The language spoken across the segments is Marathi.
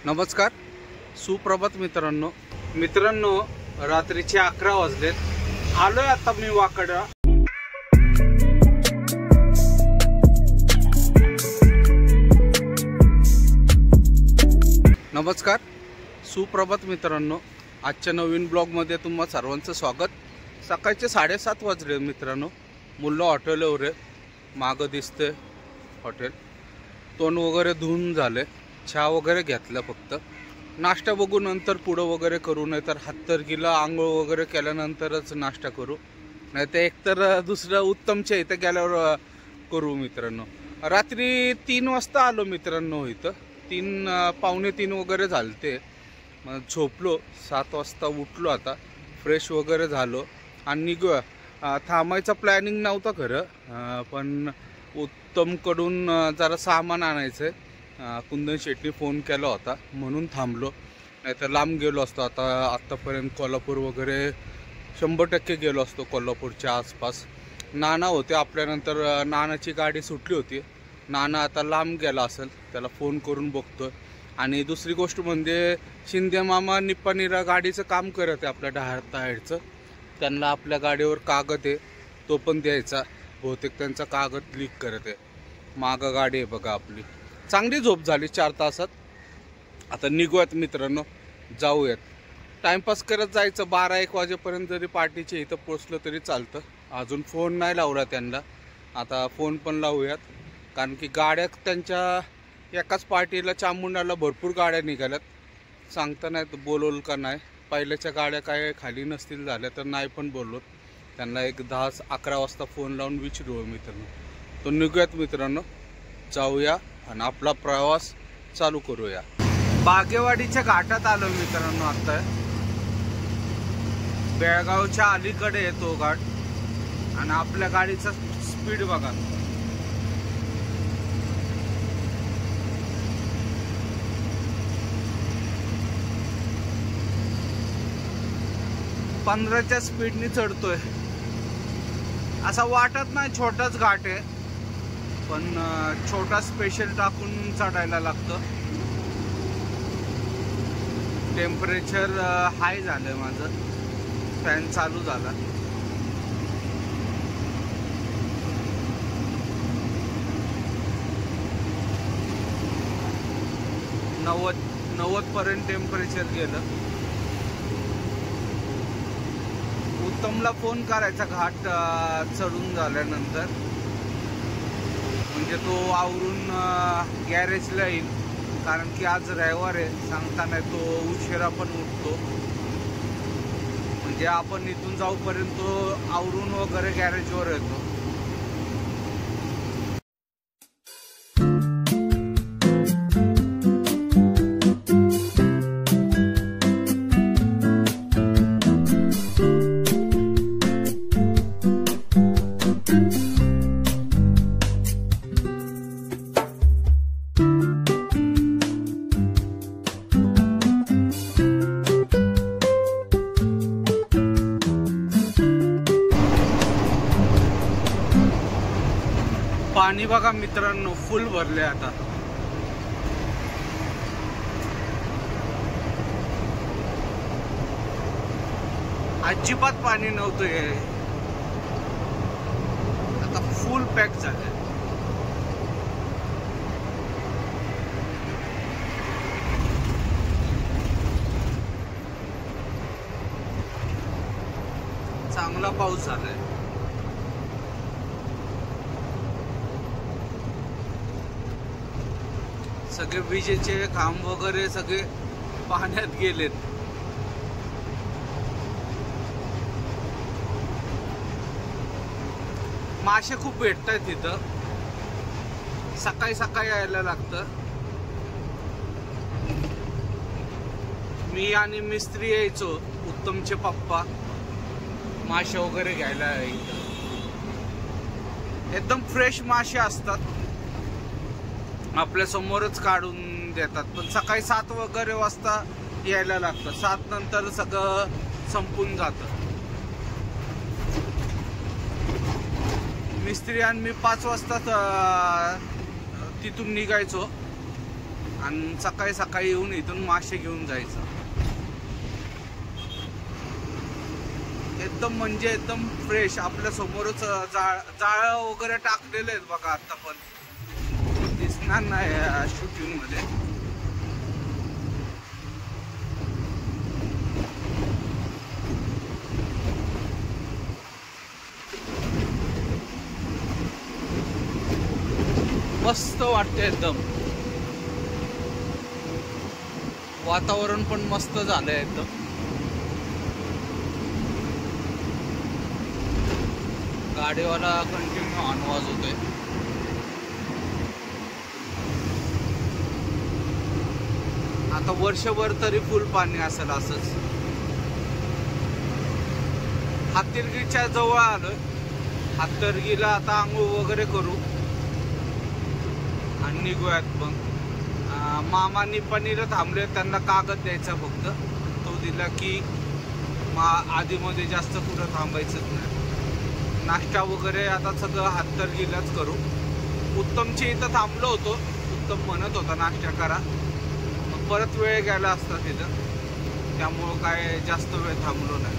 नमस्कार, सुप्रभात मित्रांनो, रात्रीचे 11 वाजलेत. आलोय आता मी वाकडा. नमस्कार, सुप्रभात मित्रांनो. आजच्या नवीन ब्लॉगमध्ये तुम्हा सर्वांचं स्वागत. सकाळचे 7:30 वाजले मित्रांनो. मुल्ला हॉटेलवर मागं दिसते हॉटेल. तोंड वगैरे धुवून झाले, चहा वगैरे घेतला. फक्त नाश्ता बघू, नंतर पुढं वगैरे करू. नाही तर हातरकीला आंघोळ वगैरे केल्यानंतरच नाश्ता करू. नाही तर एकतर दुसरं उत्तमच्या इथं गेल्यावर करू मित्रांनो. रात्री 3 वाजता आलो मित्रांनो. इथं 3 पावणे 3 वगैरे झालते. मग झोपलो. 7 वाजता उठलो. आता फ्रेश वगैरे झालो आणि निघूया. थांबायचा प्लॅनिंग नव्हता खरं, पण उत्तमकडून जरा सामान आणायचं आहे. कुंदन शेट्टी फोन केला होता म्हणून थांबलो. नाही तर लांब गेलो असतो. आत्तापर्यंत कोल्हापूर वगैरे 100% गेलो असतो. कोल्हापूरच्या आसपास नाना होते आपल्यानंतर. नानाची गाडी सुटली होती. नाना आता लांब गेला असेल, त्याला फोन करून बघतो. आणि दुसरी गोष्ट म्हणजे शिंदे मामा निप्पाणीला गाडीचं काम करत आहे आपल्या टायरचं. त्यांना आपल्या गाडीवर कागद आहे, तो पण द्यायचा. बहुतेक त्यांचा कागद लीक करत आहे. मागं गाडी आहे बघा आपली. चांगली झोप झाली 4 तासात. आता निघूयात मित्रांनो, जाऊयात. टाईमपास करत जायचं. 12-1 वाजेपर्यंत जरी पार्टीच्या इथं पोचलं तरी चालतं. अजून फोन नाही लावला त्यांना. आता फोन पण लावूयात, कारण की गाड्या त्यांच्या एकाच पार्टीला चामुंडाला भरपूर गाड्या निघाल्यात. सांगता नाही बोलवलं का नाही. पहिल्याच्या गाड्या काय खाली नसतील झाल्या तर नाही पण बोलवत. त्यांना एक 10-11 वाजता फोन लावून विचारू मित्रांनो. तो निघूयात मित्रांनो, जाऊया आणि आपला प्रवास चालू करूया. बागेवाडीच्या घाटात आलो मित्रांनो. आता बेळगावच्या अलीकडे येतो घाट. आणि आपल्या गाडीचा स्पीड बघा, 15च्या स्पीडनी चढतोय. असा वाटत नाही छोटाच घाट आहे, पण छोटा स्पेशल टाकून चढायला लागतं. टेम्परेचर हाय झालंय माझं. फॅन चालू झाला. नव्वद पर्यंत टेम्परेचर गेलं. उत्तमला फोन करायचा घाट चढून झाल्यानंतर, म्हणजे तो आवरून गॅरेजला येईल. कारण की आज रविवार आहे, सांगता नाही. तो उशिरा पण उठतो. म्हणजे आपण इथून जाऊपर्यंत तो आवरून वगैरे गॅरेजवर येतो. पाणी बघा मित्रांनो, फुल भरले. आता अजिबात पाणी नव्हतं हे. आता फुल पॅक झाले. चांगला पाऊस झालाय. सगळे विजेचे खांब वगैरे सगळे पाण्यात गेलेत. मासे खूप भेटतात तिथं. सकाळी सकाळी यायला लागतं. मी आणि मिस्त्री यायचो, उत्तमचे पप्पा, मासे वगैरे घ्यायला. एकदम फ्रेश मासे असतात. आपल्या समोरच काढून देतात. पण सकाळी 7 वगैरे वाजता यायला लागतं. 7 नंतर सगळं संपून जातं. मिस्त्री आणि मी 5 वाजता तिथून निघायचो आणि सकाळी सकाळी येऊन इथून मासे घेऊन जायचं. एकदम म्हणजे एकदम फ्रेश. आपल्या समोरच जाळ वगैरे टाकलेले आहेत बघा. आता पण दिसणार नाही शूटिंग मध्ये. मस्त वाटते एकदम. वातावरण पण मस्त झालंय एकदम. गाडीवाला कंटिन्यू हॉर्न वाजवतोय. आता वर्षभर तरी फुल पाणी असेल असंच. हातर्गीच्या जवळ आलोय. हातर्गीला आता आंघोळ वगैरे करू आणि निघूयात. मग मामा निपाणीला थांबले. त्यांना कागद द्यायचा फक्त. तो दिला की आधीमध्ये जास्त कुठं थांबायचंच नाही. नाश्ता वगैरे आता सगळं हातर्गीलाच करू. उत्तमची इथं थांबलो होतो. उत्तम म्हणत होता नाश्ता करा. मग परत वेळ गेला असता तिथं. त्यामुळं काय जास्त वेळ थांबलो नाही.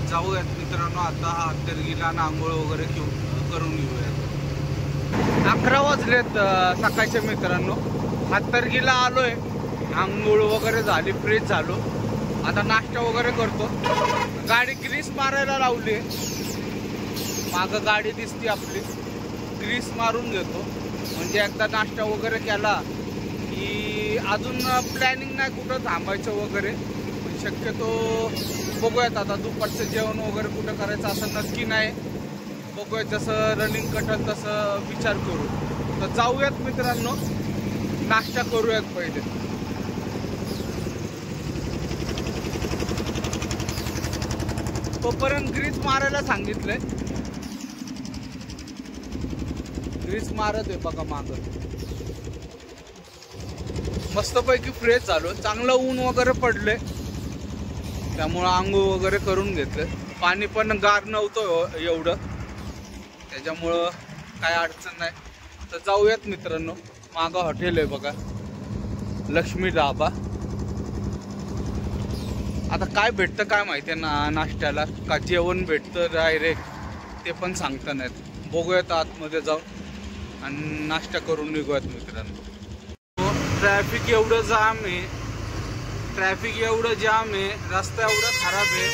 जाऊयात मित्रांनो आता हातर्गीला आंघोळ वगैरे करून येऊयात. 11 वाजलेत सकाळच्या मित्रांनो. हातर्गीला आलोय. आंघोळ वगैरे झाली. फ्रेश झालो. आता नाश्ता वगैरे करतो. गाडी ग्रीस मारायला लावली. मागं गाडी दिसते आपली. ग्रीस मारून घेतो म्हणजे एकदा नाश्ता वगैरे केला की अजून प्लॅनिंग नाही कुठं थांबायचं वगैरे. पण शक्यतो बघूयात आता दुपारचं जेवण वगैरे कुठं करायचं असं नक्की नाही. बघूयात जसं रनिंग कटल तसं विचार करू. तर जाऊयात मित्रांनो. नाश्ता करूयात पहिले. तोपर्यंत ग्रीस मारायला सांगितलंय. ग्रीस मारत आहे बघा मागं. मस्तपैकी फ्रेश झालो. चांगलं ऊन वगैरे पडले त्यामुळं आंघोळ वगैरे करून घेतलं. पाणी पण गार नव्हतं एवढं. त्याच्यामुळं काय अडचण नाही. तर जाऊयात मित्रांनो. मागं हॉटेल आहे बघा. लक्ष्मी ढाबा. आता काय भेटतं काय माहिती आहे ना नाश्त्याला. का जेवण भेटतं डायरेक्ट ते पण सांगता नाहीत. बघूयात आतमध्ये जाऊन आणि नाश्ता करून निघूयात मित्रांनो. ट्रॅफिक एवढं जाम आहे. ट्रॅफिक एवढं जाम आहे. रस्ता एवढा खराब आहे.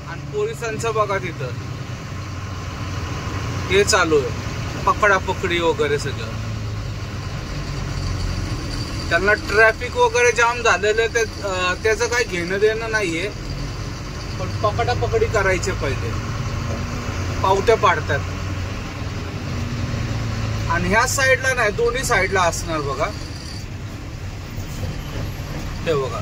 आणि पोलिसांचं बघा तिथं हे चालू आहे. पकडापकडी वगैरे सगळं. त्यांना ट्रॅफिक वगैरे जाम झालेलं त्याचं काही घेणं देणं नाहीये. पण पकडापकडी करायचे पहिले. पावत्या पाडतात. आणि ह्या साईडला नाही दोन्ही साईडला असणार बघा. ते बघा.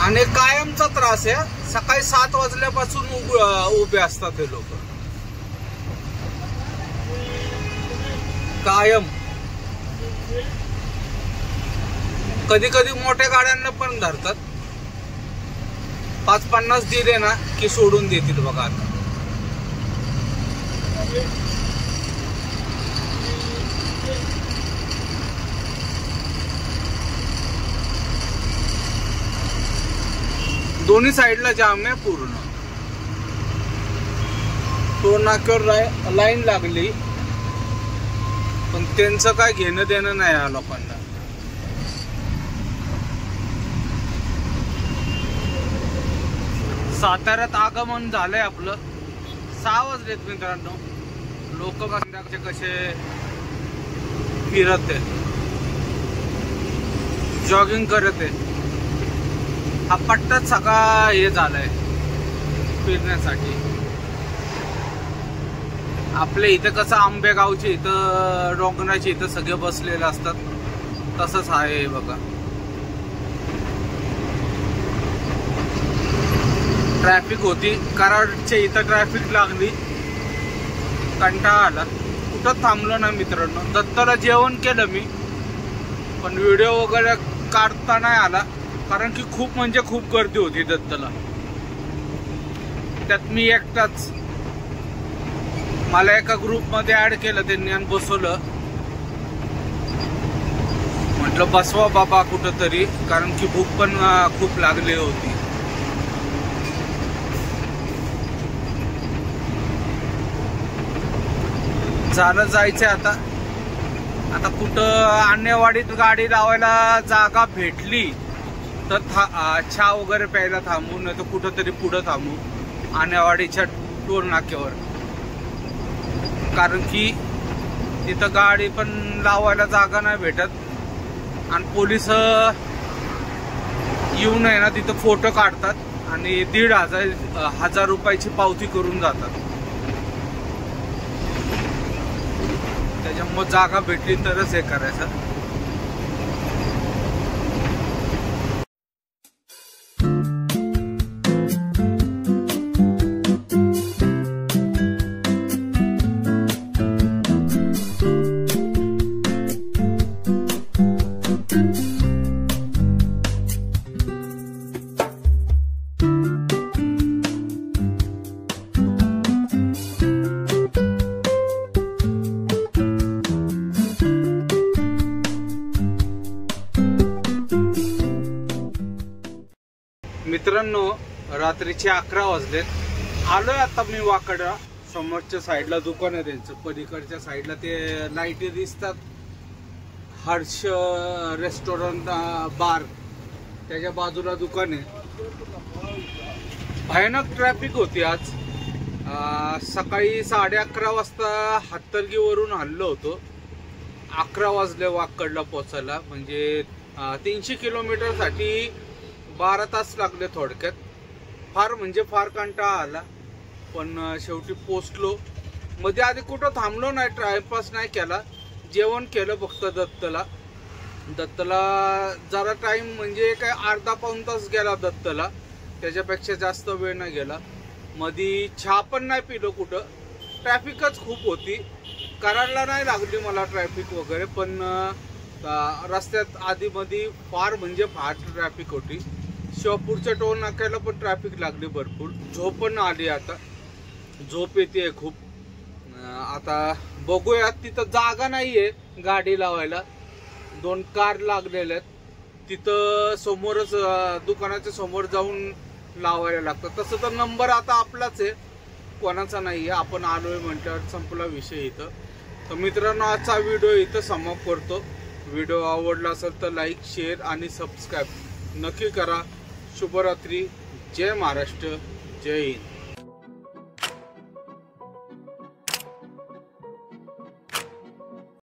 आणि कायमचा त्रास आहे. सकाळी 7 वाजल्यापासून उभे असतात हे लोक कायम. कधी कधी मोठ्या गाड्यांना पण धरतात. 5-50 दिले ना की सोडून देतील बघा. आता दोन्ही साईडला जाम आहे पूर्ण. टोल नाक्यावर लाईन लागली पण त्यांचं काय घेणं देणं नाही या लोकांना. साताऱ्यात आगमन झालंय आपलं. 6 वाजलेत मित्रांनो. लोक संध्याकाळचे कसे फिरत आहे. जॉगिंग करत आहे. हा पट्टाच सगळा हे झालाय फिरण्यासाठी. आपल्या इथं कसं आंबेगावचे इथं डोंगराचे इथं सगळे बसलेले असतात तसंच आहे बघा. ट्रॅफिक होती. कराडच्या इथं ट्रॅफिक लागली. कंटाळा आला. कुठं थांबलो ना मित्रांनो. दत्ताला जेवण केलं मी पण व्हिडिओ वगैरे काढता नाही आला कारण की खूप म्हणजे खूप गर्दी होती दत्ताला. त्यात मी एकटाच. मला एका ग्रुपमध्ये ऍड केलं त्यांनी आणि बसवलं. म्हटलं बसवा बाबा कुठंतरी, कारण की भूक पण खूप लागली होती. झालं जायचंय आता कुठं आणेवाडीत गाडी लावायला जागा भेटली तर चहा वगैरे प्यायला थांबू, नाही तर कुठंतरी पुढं थांबू आणेवाडीच्या टोल नाक्यावर. कारण की तिथं गाडी पण लावायला जागा नाही भेटत आणि पोलीस येऊन आहे ना तिथं फोटो काढतात आणि 1,500 रुपयाची पावती करून जातात. त्याच्यामुळे जागा भेटली तरच हे करायचं. मित्रांनो, रात्रीचे 11 वाजलेत. आलोय आता मी वाकडा. समोरच्या साईडला दुकान आहे त्यांचं, पलीकडच्या साईडला ते लाईटी दिसतात, हर्ष रेस्टॉरंट बार, त्याच्या बाजूला दुकान आहे. भयानक ट्रॅफिक होती आज. सकाळी 11:30 वाजता हातर्गीवरून हल्लो होतो. 11 वाजले वाकडला पोचायला. म्हणजे 300 किलोमीटर साठी 12 तास लागले थोडक्यात. फार म्हणजे फार कंटाळा आला, पण शेवटी पोचलो. मध्ये आधी कुठं थांबलो नाही, टाइमपास नाही केला. जेवण केलं फक्त दत्तला जरा टाइम म्हणजे काय अर्धा-पाऊण तास गेला दत्तला, त्याच्यापेक्षा जास्त वेळ नाही गेला. मध्ये चहा पण नाही पिलो कुठं. ट्रॅफिकच खूप होती. करायला नाही लागली मला ट्रॅफिक वगैरे, पण रस्त्यात आधी मध्ये फार म्हणजे फार ट्रॅफिक होती. शिवापूरच्या टोल नाक्याला पण ट्रॅफिक लागली भरपूर. झोप पण आली, आता झोप येते खूप. आता बघूया, तिथं जागा नाहीये गाडी लावायला. 2 कार लागलेल्या आहेत तिथं. समोरच दुकानाच्या समोर जाऊन लावायला लागतं. तसं तर नंबर आता आपलाच आहे, कोणाचा नाहीये. आपण आलोय म्हटल्यावर संपला विषय इथं. तर मित्रांनो, आजचा व्हिडिओ इथं समाप्त करतो. व्हिडिओ आवडला असेल तर लाईक, शेअर आणि सबस्क्राईब नक्की करा. शुभरात्री. जय महाराष्ट्र. जय हिंद.